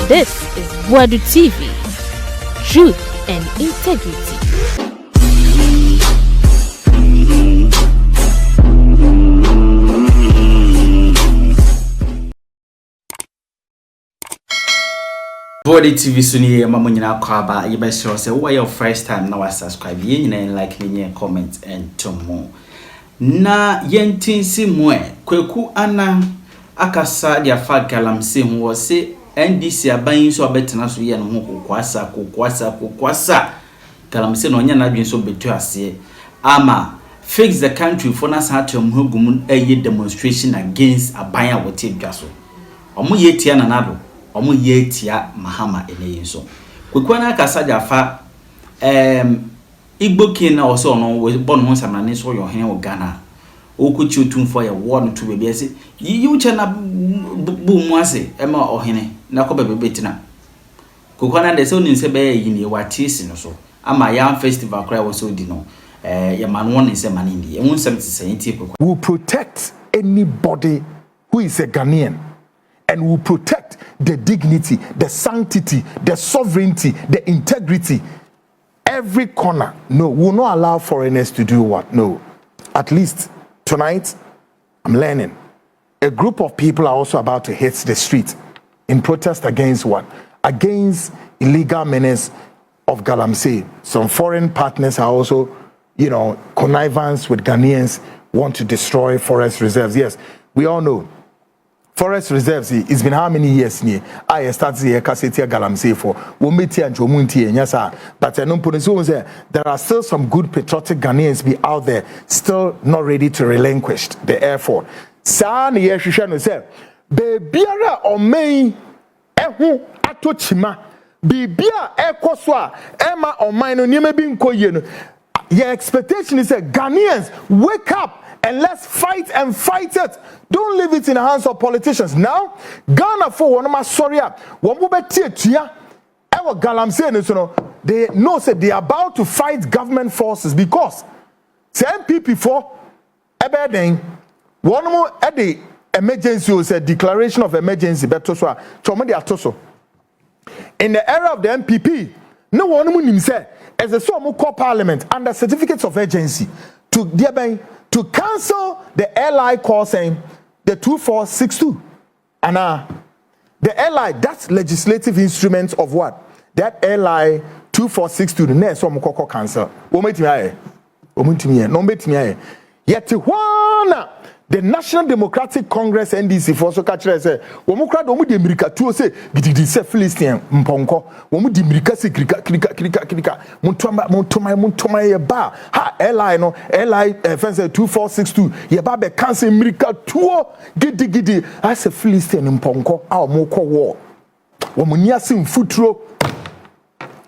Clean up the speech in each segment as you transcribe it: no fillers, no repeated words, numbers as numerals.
This is Boadu TV. Truth and integrity. Boadu TV suni mama nyina kwaba ye be sure say who your first time now subscribe ye nyina like ni comment and tomo na yentinsi moe Kwaku Annan akasa dia fa galamsey ho se NDC aban so abetena so ye no ho kokwasa galamsey no nya na adwen so betu ase ama fix the country for na sa atom hogum ayi demonstration against aban a wote dwa so omo ye tia na nado omo ye tia mahama ene so Kwaku Annan akasa dia fa Igbo king na also no we born ho samane so yo hen o Ghana okuchi Otumfuo ya won to be ase you chana bu mu ase e ma ohene na ko bebe betina Kwaku Annan de so ni se be yi ni watisi no so ama ya festival cry was so di no ya man won se man ndi e won sem se Kwaku will protect anybody who is a Ghanaian and will protect the dignity, the sanctity, the sovereignty, the integrity. Every corner. No, we will not allow foreigners to do what? No. At least tonight, I'm learning. A group of people are also about to hit the street in protest against what? Against illegal menace of galamsey. Some foreign partners are also, connivance with Ghanaians, want to destroy forest reserves. Yes, we all know. Forest reserves, it's been how many years near? I started here Kassetia galamsey for Womiti and Jomunti and Yasa. But there are still some good patriotic Ghanaians be out there, still not ready to relinquish the effort. San Yeshishano said, Bebiara or May Ehu Atochima, Bibia Ekoswa, Emma or Mino Nimebin Koyen. Your expectation is that Ghanaians wake up and let's fight and fight it. Don't leave it in the hands of politicians. Now, Ghana for one of my sorry up. One more tia. Our galamsey, they know that they are about to fight government forces because MPP for everything. One more at the emergency was a declaration of emergency. But in the era of the MPP, no one said as a so call parliament under certificates of urgency to cancel the LI call saying the 2462. And the LI, that's legislative instrument of what? That LI 2462, the next one call cancel. Yet the National Democratic Congress NDC for so catch say womukra do mu de America tuo say gididi se Philistine mponko womu di America se krika muntoma ye ba ha LI no LI fence 2462 ye ba be cancel America tuo gidi as a Philistine mponko a omo kɔ war womu ni asim futuro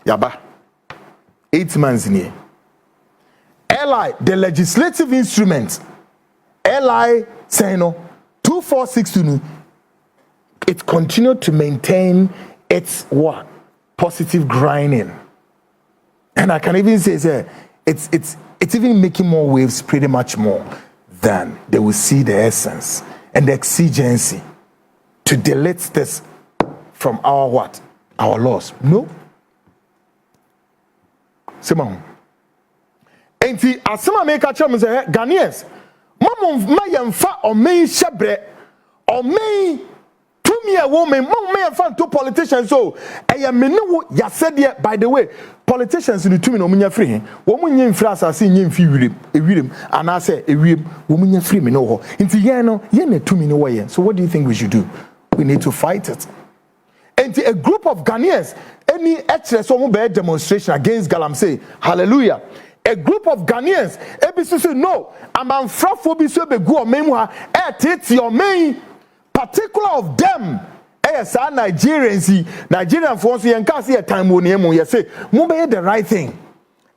yaba 8 months in LI the legislative instrument LI saying 2462 it continued to maintain its what? Positive grinding. And I can even say it's even making more waves pretty much more than they will see the essence and the exigency to delete this from our what? Our laws. No. Simon. And see, as some make a chance say Ghanaians Mama mayemfa o me shebre o me tumi a woman mama mayemfa to politicians so eya me no ya said by the way politicians in the tumi no munya free wo munya mfra asase nya mfi wirem ana say ewiem wo munya free me no ho nti yen no yen na tumi no wo yen. So what do you think we should do? We need to fight it. And a group of Ghanaians any express so be demonstration against galamsey. Hallelujah. A group of Ghanaians, ABC no, I'm unfrafo so be go memwa, take your main particular of them. Yes, Nigerian force you can see a time when you say, Mube the right thing.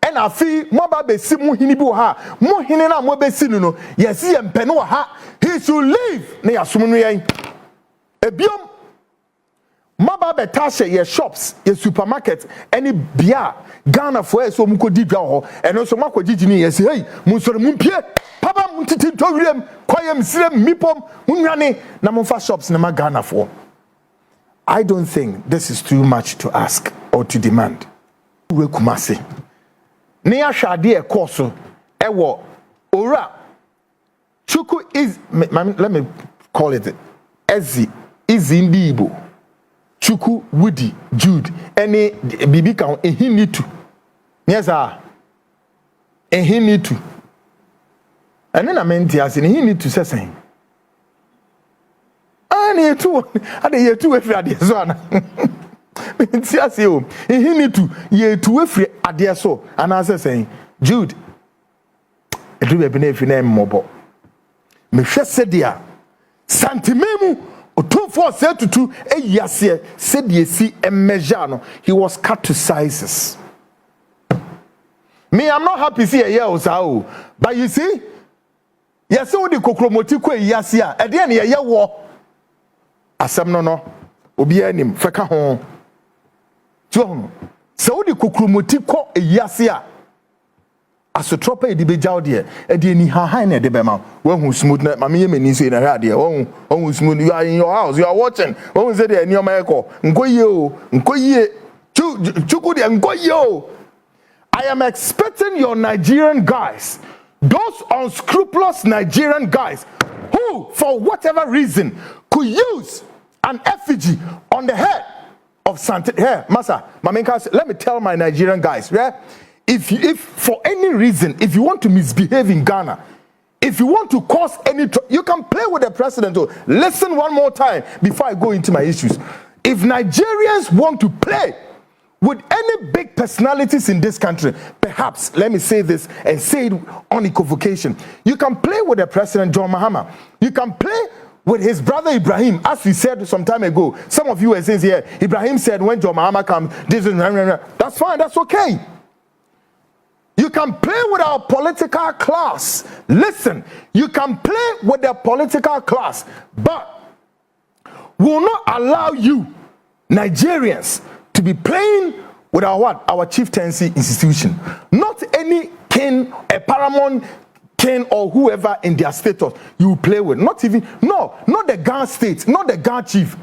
And I feel Moba be simu hinibu ha, mo hinena mo be sinu, yes, he and Penua ha, he should leave. Near Sumunuyan. A biom Maba betashe ye shops, ye supermarket, any beer, Ghana for so muko di dwa and also mako jijini ye say hey, munsoro mumpie, papa muntiti to wiem, kwayem sirem mipom, munwane na monfa shops na ma Ghana for. I don't think this is too much to ask or to demand. We kumase. Near Shadi a course, ewo ora. Chuku is let me call it Ezi is in the Igbo. Chuku Woody Jude any bibi kan he need to. Yes sir. He need to. And then I meant he need to say something. And he too, and he too every idea so. He need to ye to every idea so. And I saying, Jude, it will be if you name mobile. Me said dia santimemu Otumfuo said to two a year said ye see a measure. He was cut to sizes. Me, I'm not happy see a year or so, but you see, yes, so the kokromotiko yasia, at the end of your war. Asem no obi anim feka ho jo so the kokromotiko yasia asotropa e di bejaw de e di ni han na de be ma wo hu smooth na mame yemani so na hwa de wo hu smooth, you are in your house, you are watching wo hu say de ani o ma eko nkoyie o nkoyie chuku de nkoyie o. I am expecting your Nigerian guys, those unscrupulous Nigerian guys who for whatever reason could use an effigy on the head of Santa. Here, Masa, Mamenka, let me tell my Nigerian guys, yeah? If for any reason, if you want to misbehave in Ghana, if you want to cause any you can play with the president. Listen one more time before I go into my issues. If Nigerians want to play with any big personalities in this country, perhaps, let me say this and say it on equivocation. You can play with the president, John Mahama. You can play with his brother Ibrahim, as we said some time ago. Some of you were saying here, Ibrahim said when John Mahama comes, this is that's fine, that's okay. You can play with our political class. Listen, you can play with the political class, but will not allow you, Nigerians, to be playing with our what? Our chieftaincy institution. Not any king, a paramount king or whoever in their status you play with. Not even, no, not the Ghana state, not the Ghana chief,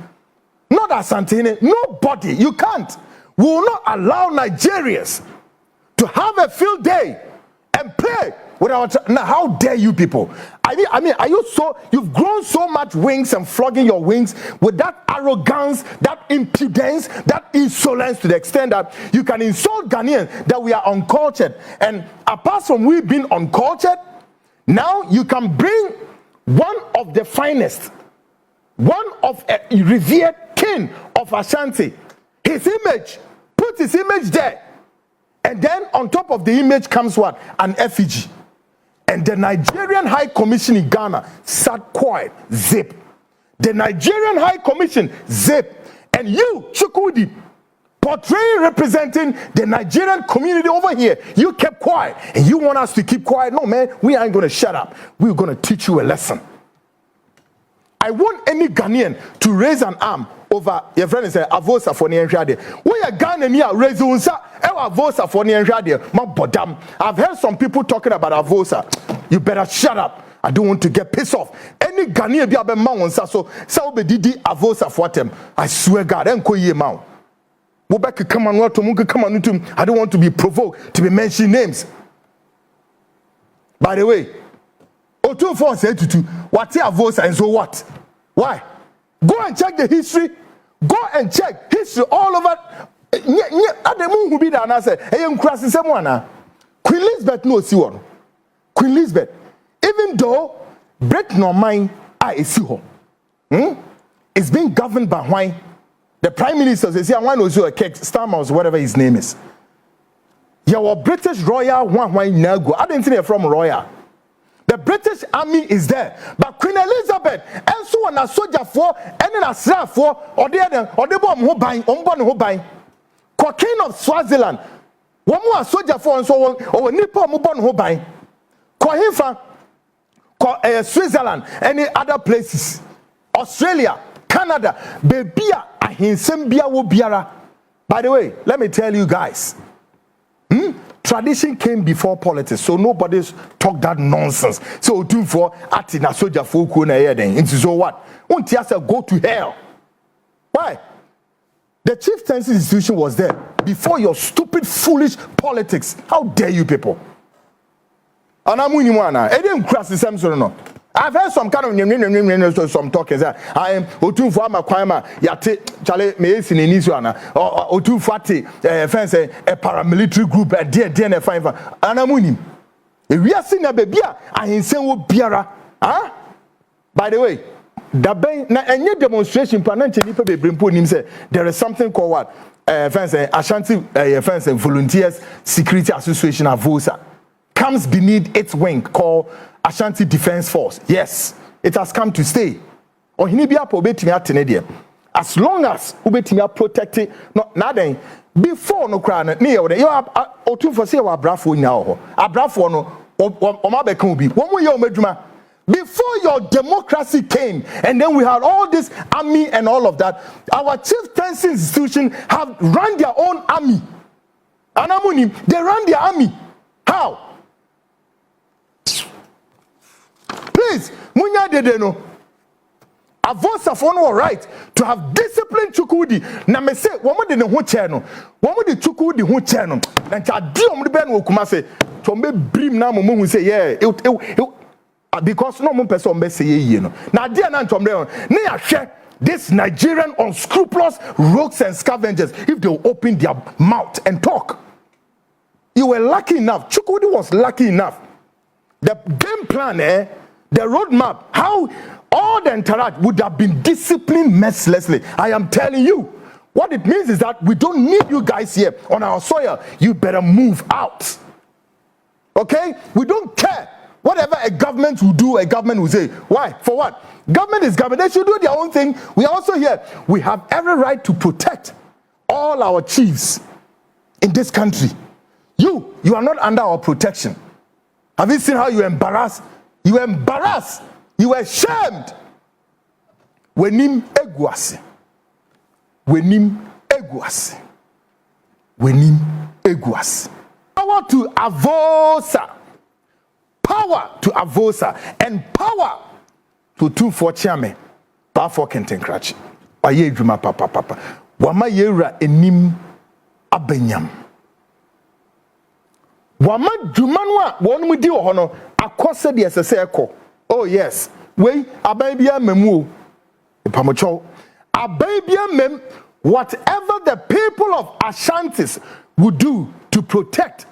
not Asantehene, nobody. You can't. We will not allow Nigerians to have a field day and play with our. Now, how dare you people? I mean, are you so? You've grown so much wings and flogging your wings with that arrogance, that impudence, that insolence to the extent that you can insult Ghanaians that we are uncultured. And apart from we being uncultured, now you can bring one of the finest, one of a revered king of Ashanti, his image, put his image there. And then on top of the image comes what? An effigy. And the Nigerian High Commission in Ghana sat quiet, zip. The Nigerian High Commission, zip. And you, Chukwudi, portraying, representing the Nigerian community over here, you kept quiet. And you want us to keep quiet? No, man, we ain't going to shut up. We're going to teach you a lesson. I want any Ghanaian to raise an arm over your friend and say, Avosa for Nianjade. We are Ghanaian raise unsa. Avosa for Nianjade. My bodam. I've heard some people talking about Avosa. You better shut up. I don't want to get pissed off. Any Ghanaian be a man on so be didi Avosa for them. I swear God, I'm going to go back to come on, I don't want to be provoked to be mentioning names. By the way, Otumfuo said to what Avosa and so what? Why? Go and check the history. Go and check history all over. Who be there and I say, hey, I'm crossing someone. Queen Elizabeth no see one. Queen Elizabeth, even though Britain or mine, I see her. It's being governed by why the Prime Minister says, yeah, one also a cake, Starmers, whatever his name is. Your British Royal one why go. I didn't think from Royal. The British Army is there, but Queen Elizabeth and so on a soldier for and then a slave for or the bomb who buying who buying. King of Swaziland, one more soldier for and so on or Nippon who born who buying. Himfa, Switzerland, any other places, Australia, Canada, Bebia, Ahinsembia wo biara. By the way, let me tell you guys. Tradition came before politics, so nobody's talk that nonsense. So Otumfuo ati na soldier for ku na here then. Into so what? Unti asa go to hell. Why? The chieftaincy institution was there before your stupid, foolish politics. How dare you people? And I'm winning one. I didn't cross the same sort of no. I've heard some kind of some talkers that I am Otumfuo Amakwama yate chale me sin in Israel or Otumfuo fence a paramilitary group a dear fine and I'm winning. If we are seeing a baby, I ain't saying what biara. Huh? By the way, any demonstration there is something called what? Ashanti Volunteers Security Association Avosa comes beneath its wing called Ashanti Defense Force. Yes, it has come to stay. As long as we protect it, nothing. Before no crown, near you are Otumfuo say our bravo now. Our bravo no Omabekumbi. One more year meduma. Before your democracy came, and then we had all this army and all of that, our chieftaincy institution have run their own army. Anamuni, they run their army. How? Please, Munya Dedeno. A voice of honor right to have disciplined Chukudi. Na me say, woman didn't hold channel. Woman the Chukudi hold channel. And Chadium the Ben will come say, Tombe brim na mumu say, yeah, because no one person be say ye no. Now dear nan Tombe, ne share this Nigerian unscrupulous rogues and scavengers if they will open their mouth and talk. You were lucky enough. Chukudi was lucky enough. The game plan, the roadmap, how all the interact would have been disciplined mercilessly. I am telling you, what it means is that we don't need you guys here on our soil. You better move out. Okay? We don't care. Whatever a government will do, a government will say. Why? For what? Government is government. They should do their own thing. We are also here. We have every right to protect all our chiefs in this country. You are not under our protection. Have you seen how you embarrass? You embarrass. You were shamed. Wenim eguasi. Wenim eguasi. Wenim eguasi. Power to Avosa. Power to Avosa. And power to Otumfuo Chiame. Power for Kenten Krachi. Aye dwuma papa. Wama yera enim abenyam. Wama dwuma no a wonu di wo ho no akose de esese ekọ. Oh yes. We ababia memu. Ipamocho. Ababia mem whatever the people of Ashantis would do to protect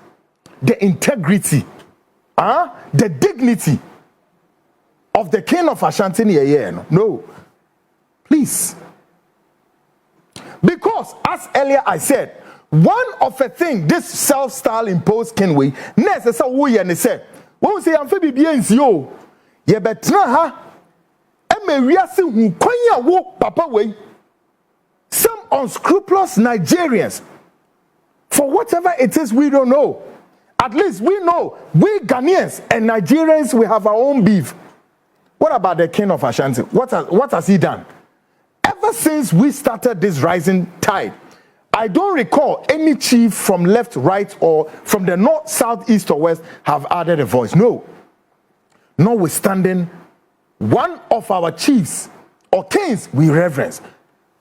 the integrity, the dignity of the king of Ashanti. No. Please. Because as earlier I said, one of the thing this self-style imposed king we necessary we and say, when we say I'm fabi yo. Ye betra ha wiase hu kwanya wo papa way. Some unscrupulous Nigerians, for whatever it is we don't know, at least we know we Ghanaians and Nigerians we have our own beef. What about the king of Ashanti? What has he done? Ever since we started this rising tide, I don't recall any chief from left, right, or from the north, south, east, or west have added a voice. No. Notwithstanding, one of our chiefs or kings we reverence.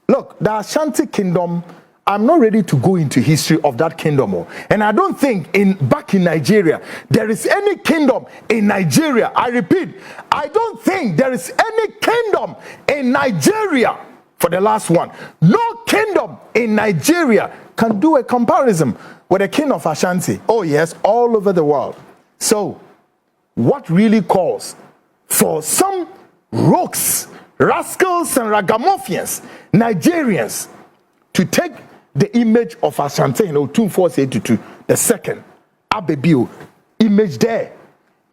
Look, the Ashanti kingdom, I'm not ready to go into history of that kingdom. And I don't think back in Nigeria, there is any kingdom in Nigeria. I repeat, I don't think there is any kingdom in Nigeria for the last one. No kingdom in Nigeria can do a comparison with the king of Ashanti. Oh yes, all over the world. So, what really calls for some rogues, rascals and ragamuffins, Nigerians, to take the image of Ashanti in Otumfuo the second Abebio image there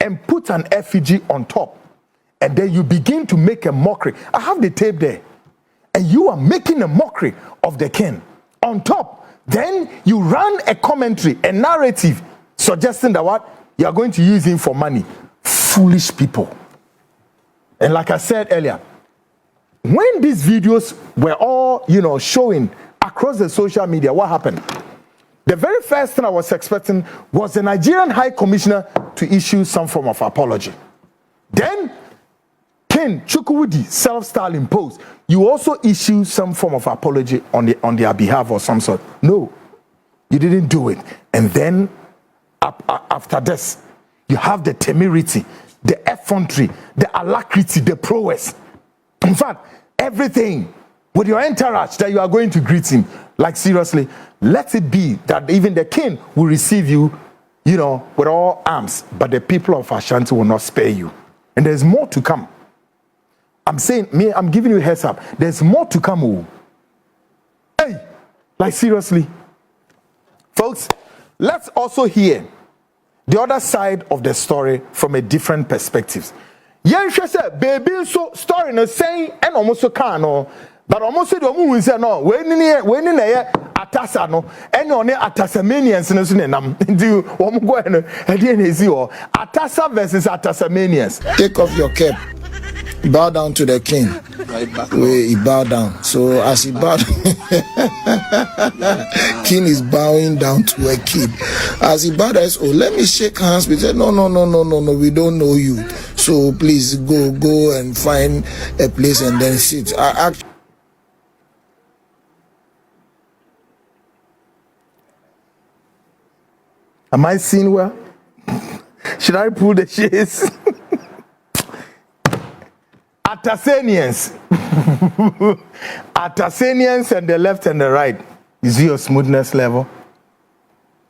and put an effigy on top, and then you begin to make a mockery. I have the tape there, and you are making a mockery of the king. On top, then you run a commentary, a narrative suggesting that what you are going to use him for money. Foolish people. And like I said earlier, when these videos were all, showing across the social media, what happened? The very first thing I was expecting was the Nigerian High Commissioner to issue some form of apology. Then, King Chukwudi, self-style imposed, you also issue some form of apology on their behalf or some sort. No, you didn't do it. And then after this, you have the temerity, the effrontery, the alacrity, the prowess. In fact, everything with your entourage that you are going to greet him. Like seriously, let it be that even the king will receive you, you know, with all arms, but the people of Ashanti will not spare you. And there's more to come. I'm saying, I'm giving you a heads up. There's more to come. Oh. Hey, like seriously. Folks, let's also hear the other side of the story from a different perspective. Yes, baby, so story no saying and almost so can but almost said who say no when in atasa no and on atasamanians no nam do go and atasa versus atasamanians. Take off your cap, bow down to the king. He bow down. So as he bowed, king is bowing down to a kid. As he bowed, I said, "Oh, let me shake hands." We said, "No, we don't know you. So please go and find a place and then sit." Am I seeing well? Should I pull the shades? Atasanians. Atasanians and the left and the right. Is your smoothness level?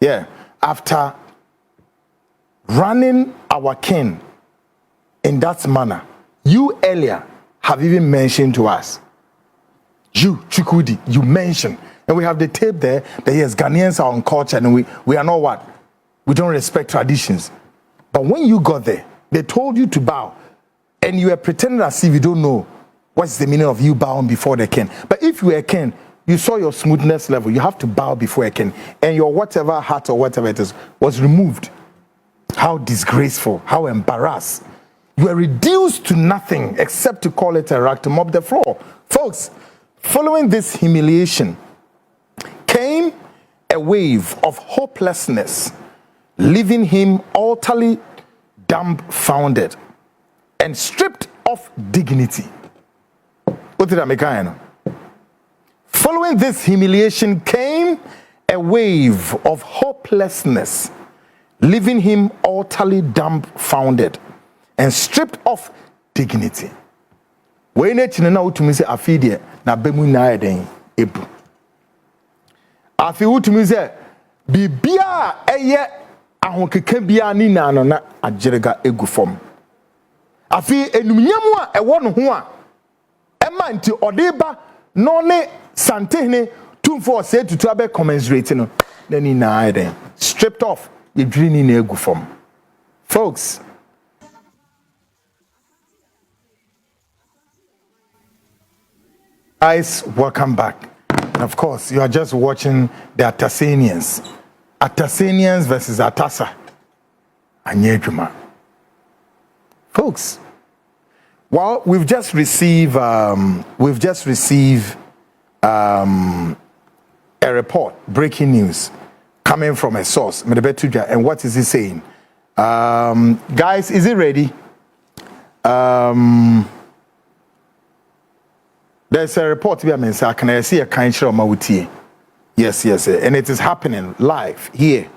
Yeah. After running our king in that manner, you earlier have even mentioned to us, you, Chukudi, you mentioned, and we have the tape there that yes, Ghanaians are on culture and we are not what? We don't respect traditions. But when you got there, they told you to bow, and you were pretending as if you don't know what's the meaning of you bowing before the king. But if you were a king, you saw your smoothness level, you have to bow before a king, and your whatever hat or whatever it is was removed. How disgraceful, how embarrassed. You were reduced to nothing except to call it a rag to mop the floor. Folks, following this humiliation came a wave of hopelessness, leaving him utterly dumbfounded and stripped of dignity. Following this humiliation came a wave of hopelessness, leaving him utterly dumbfounded and stripped of dignity. When it na utumi se afidie na bemu na eden ebu. Afi utumi se bibia eye ahonkeka bia ni na no na agyerega egu fom. Afi enumnyam a ewo no ho a ema nti odeba no ne santehne tumfo se tutu abe commensurate no na ni na eden stripped off edwiri ni na egu fom. Folks, guys, welcome back. And of course, you are just watching the Atasanians. Atasanians versus Atasa. Anyejuma. Folks, well, we've just received a report, breaking news, coming from a source, and what is he saying? Guys, is it ready? There's a report to be can I see a kind of Mauti? Yes, and it is happening live here.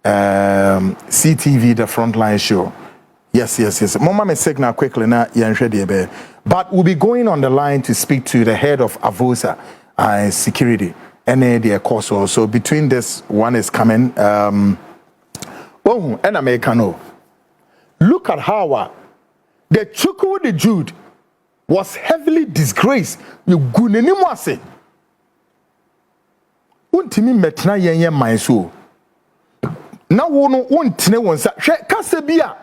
CTV, the Frontline show. Yes. Mama me signal quickly now. But we'll be going on the line to speak to the head of Avosa security and the course. So between this one is coming. And Americano. Look at how the Chuku the Jude was heavily disgraced. You guneni mwase. Untimi metna yenye maiso. Na wono untine wonsa. Kasebia.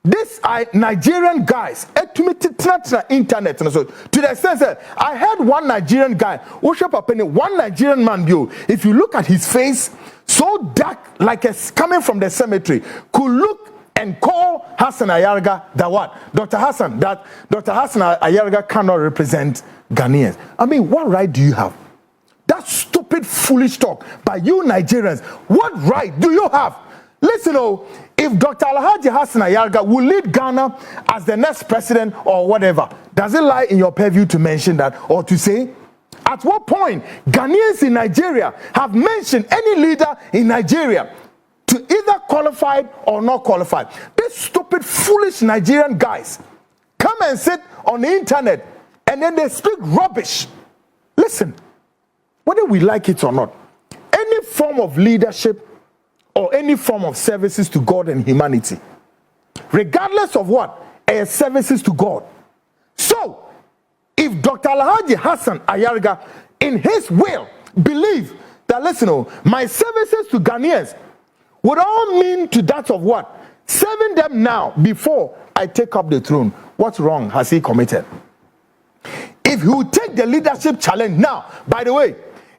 These are Nigerian guys. Etumititna internet. So to the extent that I heard one Nigerian guy, one Nigerian man, if you look at his face, so dark, like it's coming from the cemetery, could look and call Hassan Ayarga that what? Dr. Hassan Ayarga cannot represent Ghanaians. I mean, what right do you have? That stupid, foolish talk by you Nigerians. What right do you have? listen, if Dr. Alhaji Hassan Ayarga will lead Ghana as the next president or whatever, does it lie in your purview to mention that or to say? At what point Ghanaians in Nigeria have mentioned any leader in Nigeria to either qualified or not qualified? These stupid, foolish Nigerian guys come and sit on the internet and then they speak rubbish. Listen, whether we like it or not, any form of leadership or any form of services to God and humanity, regardless of what, services to God. So, if Dr. Alhaji Hassan Ayarga, in his will, believe that, listen, my services to Ghanaians would all mean to that of what? Serving them now before I take up the throne. What wrong has he committed? If he will take the leadership challenge now, by the way,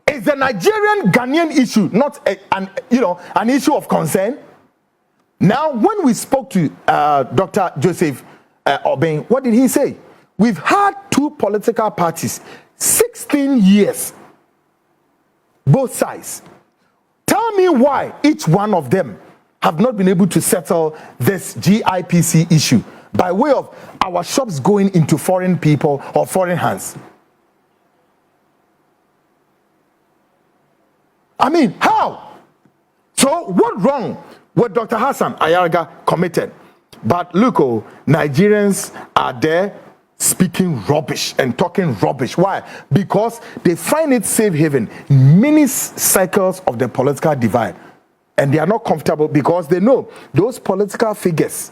it's the Nigerian Ghanaian issue, not an issue of concern. Now, when we spoke to Dr. Joseph Obeng, what did he say? We've had two political parties, 16 years, both sides. Tell me why each one of them have not been able to settle this GIPC issue by way of our shops going into foreign people or foreign hands. I mean, how? So what wrong with Dr. Hassan Ayarga committed? But look, Nigerians are there speaking rubbish and talking rubbish. Why? Because they find it safe haven in many cycles of the political divide. And they are not comfortable because they know those political figures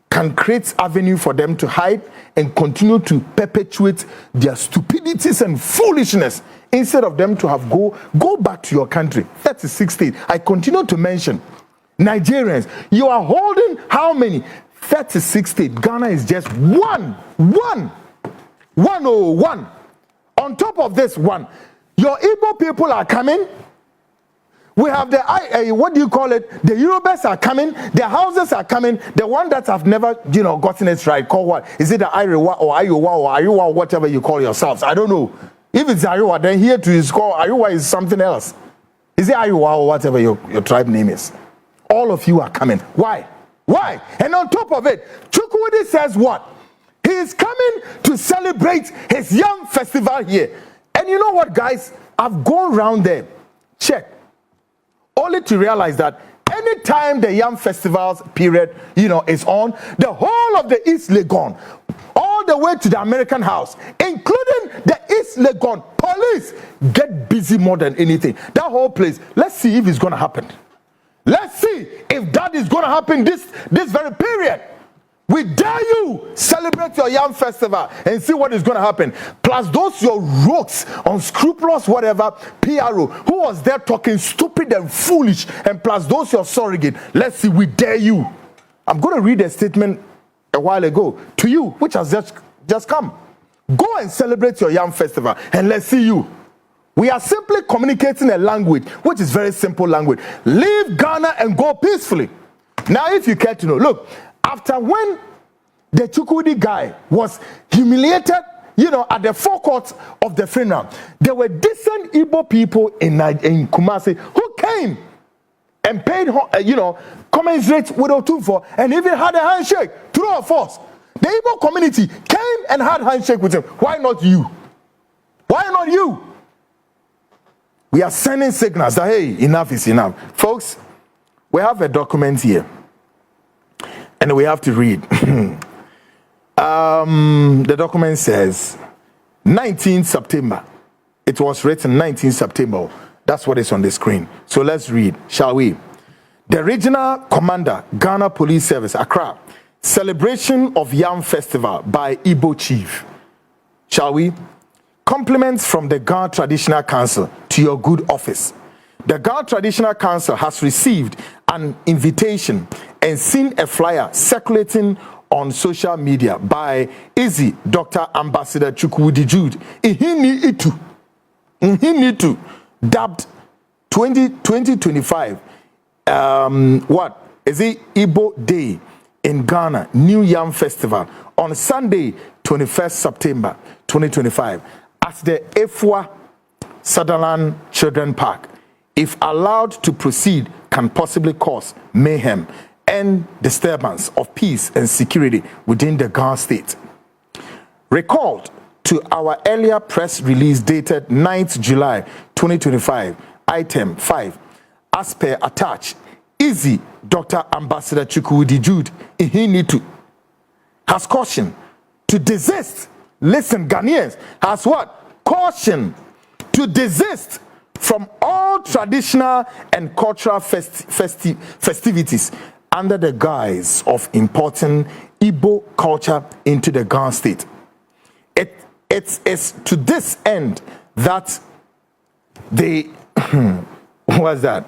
can create avenue for them to hide and continue to perpetuate their stupidities and foolishness instead of them to have go back to your country. 36 states. I continue to mention Nigerians. You are holding how many? 36 states. Ghana is just one. On top of this one, your Igbo people are coming. We have the what do you call it? The Yorubas are coming. The houses are coming. The one that have never, gotten it right. Call what? Is it the Iriwa or Iowa or Iowa or whatever you call yourselves? I don't know. If it's Iowa, then here to is called Iowa is something else. Is it Iowa or whatever your tribe name is? All of you are coming. Why? And on top of it, Chukwudi says what? He is coming to celebrate his Yam Festival here. And you know what, guys? I've gone around there. Check. Only to realize that anytime the Yam Festival's period, is on, the whole of the East Legon, all the way to the American House, including the East Legon police, get busy more than anything. That whole place. Let's see if it's going to happen. Let's see if that is going to happen this very period. We dare you celebrate your Yam Festival and see what is going to happen. Plus those your rogues, unscrupulous, whatever, PRO, who was there talking stupid and foolish, and plus those your surrogate. Let's see, we dare you. I'm going to read a statement a while ago to you, which has just come. Go and celebrate your Yam Festival and let's see you. We are simply communicating a language, which is very simple language. Leave Ghana and go peacefully. Now, if you care to know, look, after when the Chukwudi guy was humiliated, at the forecourt of the funeral, there were decent Igbo people in Kumasi who came and paid, commensurate with Otumfuo and even had a handshake, true or false. The Igbo community came and had a handshake with him. Why not you? Why not you? We are sending signals that, hey, enough is enough. Folks, we have a document here. And we have to read. The document says 19 September. It was written 19 September. That's what is on the screen. So let's read, shall we? The Regional Commander, Ghana Police Service, Accra. Celebration of Yam Festival by Igbo Chief. Shall we? Compliments from the Ghana Traditional Council to your good office. The Ghana Traditional Council has received an invitation and seen a flyer circulating on social media by Easy Dr. Ambassador Chukwudi Jude Ihini dubbed 2025 what is it Igbo Day in Ghana New Yam Festival on Sunday 21st September 2025 at the Efwa Sutherland Children Park if allowed to proceed, can possibly cause mayhem and disturbance of peace and security within the Ghana state. Recalled to our earlier press release dated 9th July 2025, item 5, as per attached, Easy Dr. Ambassador Chukwudi Jude Ihinitu has cautioned to desist. Listen, Ghanaians, has what? Caution to desist from all traditional and cultural festivities under the guise of importing Igbo culture into the Ghana state. It is to this end that they what's that?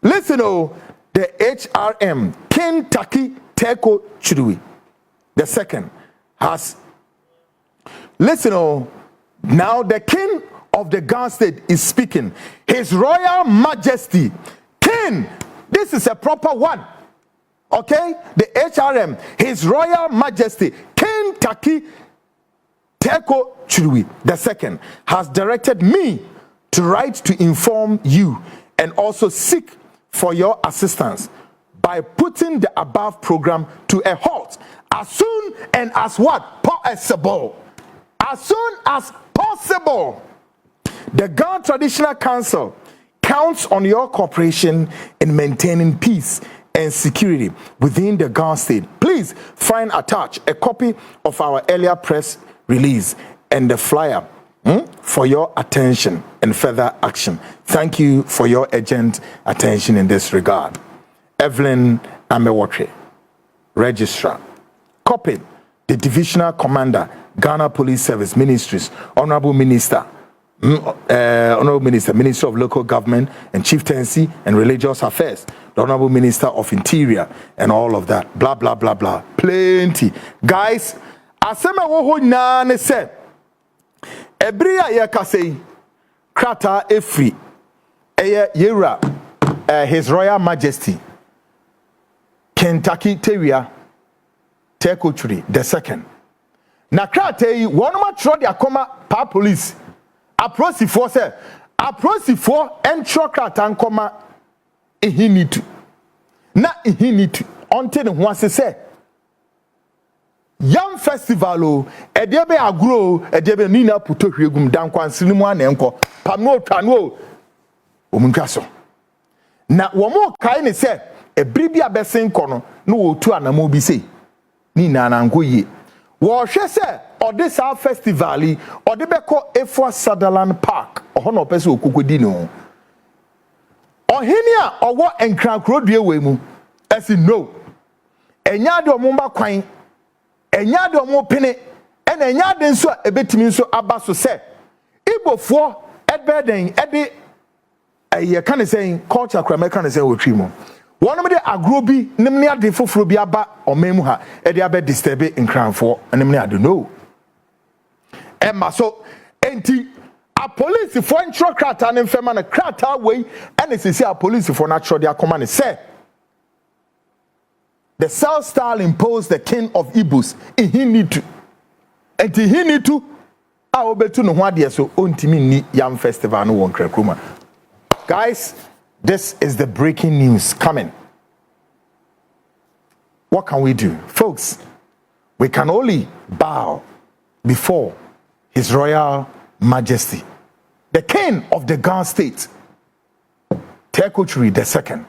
Listen, the HRM Kentucky Teko Chudui the second has now the king of the Ghana state is speaking. His Royal Majesty King, this is a proper one, okay? The HRM, His Royal Majesty Kentucky Teko Chudui the second has directed me to write to inform you and also seek for your assistance by putting the above program to a halt as soon and as what possible. As soon as possible. The Ghana Traditional Council counts on your cooperation in maintaining peace and security within the Ghana state. Please find attached a copy of our earlier press release and the flyer for your attention and further action. Thank you for your urgent attention in this regard. Evelyn Amewotwe, Registrar. Copied the Divisional Commander, Ghana Police Service Ministries, Honorable Minister, Minister of Local Government and Chieftaincy and Religious Affairs, the Honorable Minister of Interior, and all of that. Blah, blah, blah, blah. Plenty. Guys, asema woho nane se, ebria ye kasei, krata efri, eye yera, His Royal Majesty, Kentucky Terrier, Teko Chudui the second. Na krata yi, wanoma tro de akoma pa police, aprosifo se, aprosifo entro krata nkoma ehinitu. Na ehinitu, onte ne ho ase se, Yam Festival edebe agro edebe nina puto hwegum dankwansini mu anenko pamno twano omuntwaso na womo kai ne se ebribi abesen kono no wotu anamo bi sei nina nanko yi wo hwe se ode sa festival yi ode beko Efua Sutherland Park oho no pese okokodi no ohini a owo enkrankro due we mu esi no enya de omumba kwan enya de omo pene ena enya de nso ebetimi nso aba so se Igbofo edbeden ede ye kan say culture kra kan say wotwi mu wonom de agro bi nimne ade foforo bi aba omemu ha ede aba disturb nkranfo nimne ade no emma so enti a police for intro krata ne mfema na krata wey ena sisi a police for natural dia come and say the South style imposed the king of Igbos. He need to. And he need to. I will bet to no one so ontimi ni Yam Festival no one kruma. Guys, this is the breaking news coming. What can we do? Folks, we can only bow before His Royal Majesty, the King of the Ghana State, Teko Chudui the second.